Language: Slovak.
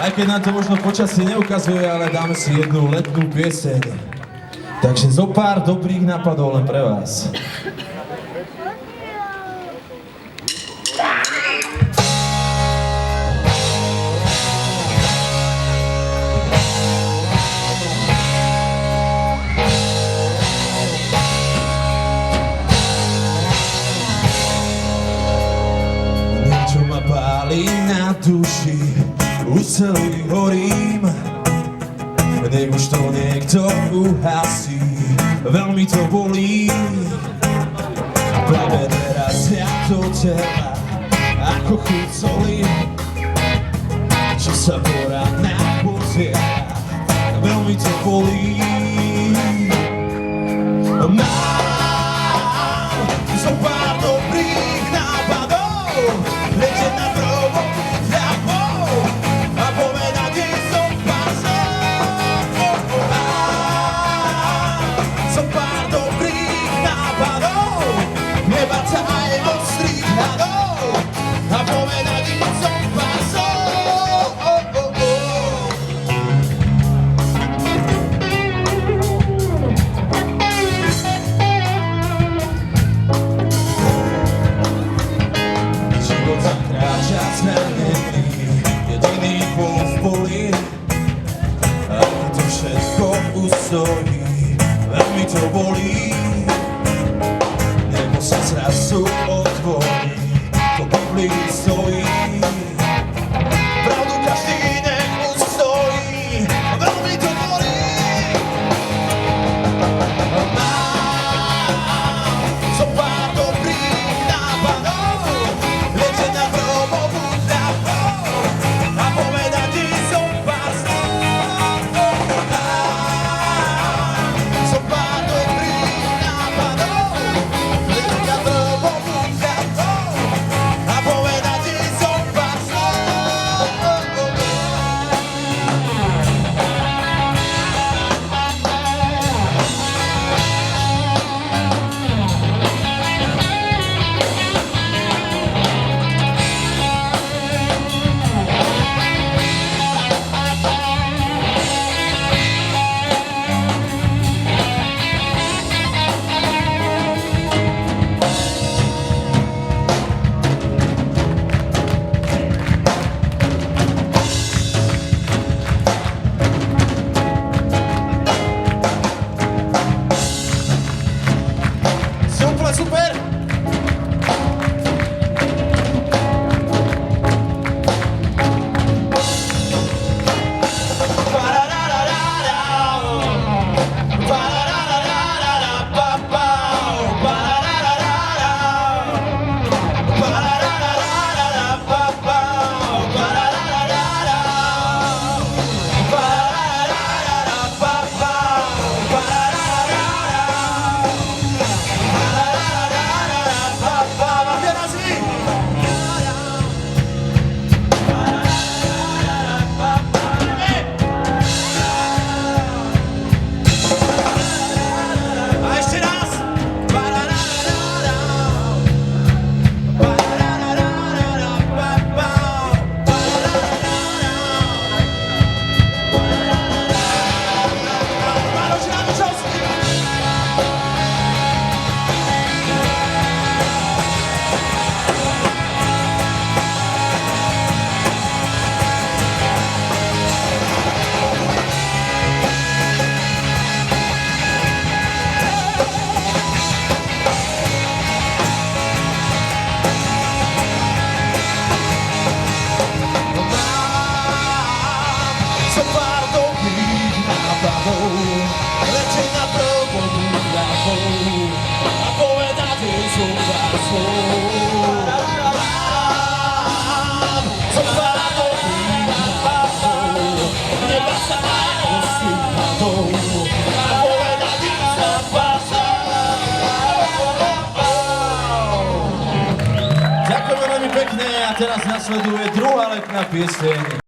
Aj keď nám to možno počasie neukazuje, ale dáme si jednu letnú pieseň. Takže zo pár dobrých nápadov len pre vás. Niečo ma pálí na duši, už celý horím. Nech už to niekto uhasí, veľmi to bolí. Práve teraz ja do teba ako chuť soli, čo sa po ranách poziera, veľmi to bolí. Mám zo pár dobrých nápadov, letieť na drogo ľahkou a povedať jej som pár slov. Som pár dobrých nápadov, nebáť sa aj ostrých hadov a povedať im som pár slov. Život zakráča zranený, jediný bol v poli, a to všetko ustojí, veľmi to bolí. Nebo sa zrazu otvorí, to Biblii stojí. Pravdu každý nech ustojí, veľmi to bolí. Mám zo pár dobrých nápadov, letieť na hrobovú ľahkou a povedať ti som pár slov. Som pár dobrých nápadov, letieť na hrobovú ľahkou a povedať ti som pár slov. Super, super! Letieť na hrobovú ľahkou a povedať jej som pár slov. Som pár dobrých nápadov, nebáť sa aj ostrých hadov a povedať im som pár slov. Ďakujem veľmi pekne a teraz nasleduje druhá letná pieseň.